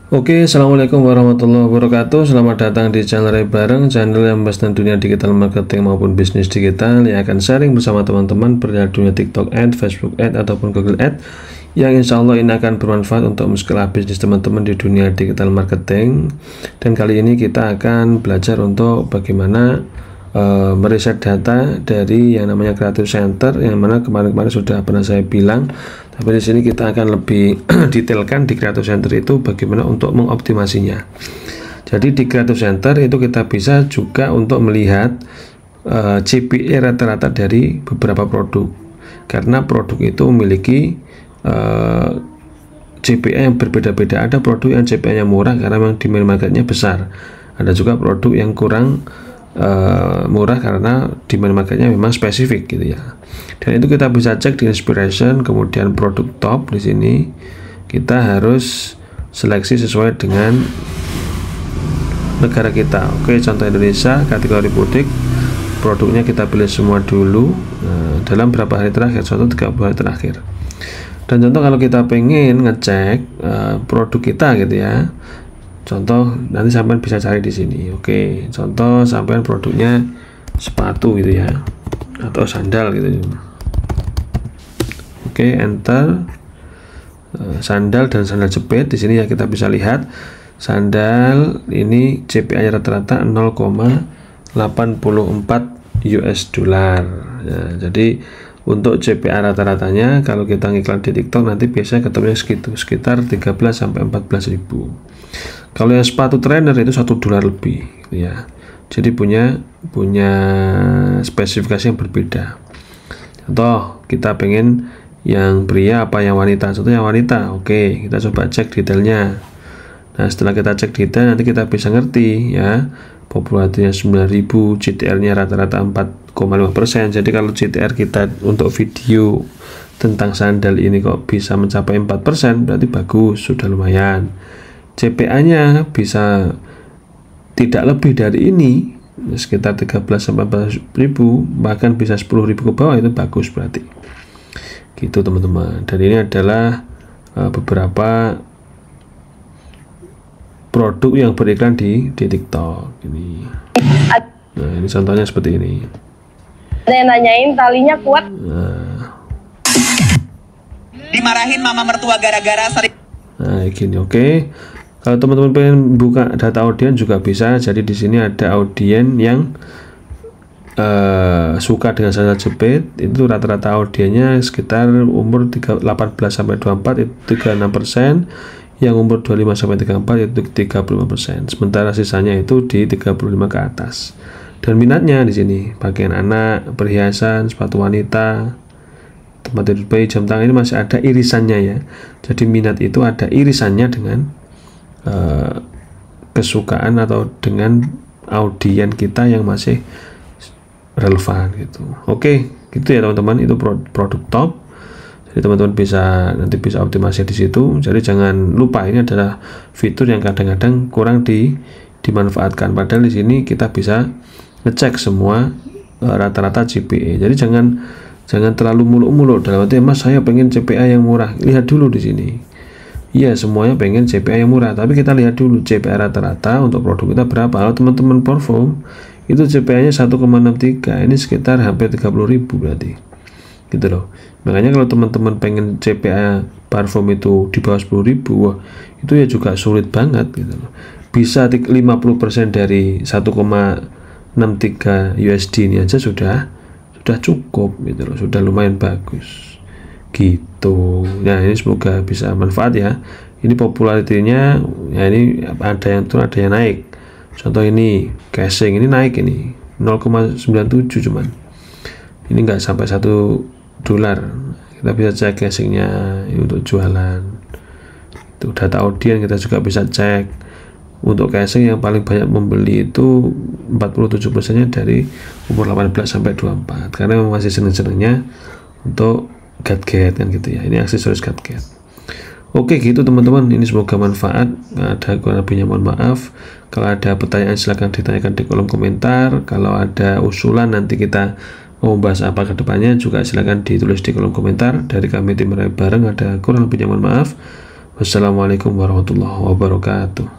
Oke, assalamualaikum warahmatullahi wabarakatuh. Selamat datang di channel Ray Bareng, channel yang membahas tentang dunia digital marketing maupun bisnis digital, yang akan sharing bersama teman-teman perihal dunia TikTok Ad, Facebook Ad ataupun Google Ad, yang insya Allah ini akan bermanfaat untuk menskala bisnis teman-teman di dunia digital marketing. Dan kali ini kita akan belajar untuk bagaimana meriset data dari yang namanya Creative Center, yang mana kemarin-kemarin sudah pernah saya bilang, tapi di sini kita akan lebih detailkan di Creative Center itu bagaimana untuk mengoptimasinya. Jadi di Creative Center itu kita bisa juga untuk melihat CPA rata-rata dari beberapa produk, karena produk itu memiliki CPA yang berbeda-beda. Ada produk yang CPA-nya murah karena memang demand marketnya besar, ada juga produk yang kurang murah karena demand marketnya memang spesifik gitu ya. Dan itu kita bisa cek di inspiration, kemudian produk top. Di sini kita harus seleksi sesuai dengan negara kita. Oke, contoh Indonesia, kategori butik, produknya kita pilih semua dulu. Dalam berapa hari terakhir, contoh 30 hari terakhir. Dan contoh kalau kita pengen ngecek produk kita gitu ya, contoh nanti sampean bisa cari di sini. Oke, contoh sampean produknya sepatu gitu ya, atau sandal gitu. Oke, enter sandal dan sandal jepit. Di sini ya kita bisa lihat sandal ini CPA rata-rata 0,84 US dollar. Ya, jadi untuk CPA rata-ratanya kalau kita ngiklan di TikTok nanti biasanya ketemunya sekitar 13 sampai 14 ribu. Kalau yang sepatu trainer itu $1 lebih gitu ya. Jadi punya spesifikasi yang berbeda. Contoh kita pengen yang pria apa yang wanita, contoh yang wanita. Oke, kita coba cek detailnya. Nah, setelah kita cek detail nanti kita bisa ngerti ya, populasinya 9.000, CTR-nya rata-rata 4,5%. Jadi kalau CTR kita untuk video tentang sandal ini kok bisa mencapai 4%, berarti bagus, sudah lumayan. CPA-nya bisa tidak lebih dari ini, sekitar 13 sampai 14 ribu, bahkan bisa 10 ribu ke bawah, itu bagus berarti. Gitu teman-teman. Dan ini adalah beberapa produk yang beriklan di TikTok ini. Nah, ini contohnya seperti ini. Ada yang nanyain talinya kuat. Dimarahin mama mertua gara-gara sering. Nah, gini. Oke. Kalau teman-teman pengen buka data audiens juga bisa. Jadi di sini ada audiens yang suka dengan sandal jepit, itu rata-rata audiensnya sekitar umur 18 sampai 24 itu 36%, yang umur 25 sampai 34 itu 35%. Sementara sisanya itu di 35 ke atas. Dan minatnya di sini pakaian anak, perhiasan, sepatu wanita, tempat tidur bayi, jam tangan, ini masih ada irisannya ya. Jadi minat itu ada irisannya dengan kesukaan atau dengan audiens kita yang masih relevan gitu. Oke, gitu ya teman-teman, itu produk top. Jadi teman-teman nanti bisa optimasi di situ. Jadi jangan lupa, ini adalah fitur yang kadang-kadang kurang dimanfaatkan. Padahal di sini kita bisa ngecek semua rata-rata CPA. Jadi jangan terlalu muluk-muluk dalam arti, Mas saya pengen CPA yang murah. Lihat dulu di sini. Iya, semuanya pengen CPA yang murah, tapi kita lihat dulu CPA rata-rata untuk produk kita berapa. Kalau teman-teman perform itu CPA-nya 1,63, ini sekitar hampir 30 ribu berarti. Gitu loh. Makanya kalau teman-teman pengen CPA perform itu di bawah 10 ribu, wah, itu ya juga sulit banget gitu loh. Bisa 50% dari 1,63 USD ini aja sudah cukup gitu loh, sudah lumayan bagus. Gitu. Nah, ini semoga bisa manfaat ya. Ini popularitinya ya, ini ada yang turun, ada yang naik. Contoh ini casing ini naik, ini 0,97 cuman. Ini enggak sampai $1. Kita bisa cek casingnya untuk jualan. Itu data audiens kita juga bisa cek. Untuk casing yang paling banyak membeli itu 47%-nya dari umur 18 sampai 24, karena memang masih seneng-senengnya untuk gadget kan gitu ya. Ini aksesoris gadget. Oke, gitu teman-teman, ini semoga manfaat. Ada kurang lebihnya mohon maaf. Kalau ada pertanyaan silahkan ditanyakan di kolom komentar. Kalau ada usulan nanti kita mau bahas apa ke depannya juga silahkan ditulis di kolom komentar. Dari kami tim Ray Bareng ada kurang lebihnya mohon maaf. Wassalamualaikum warahmatullahi wabarakatuh.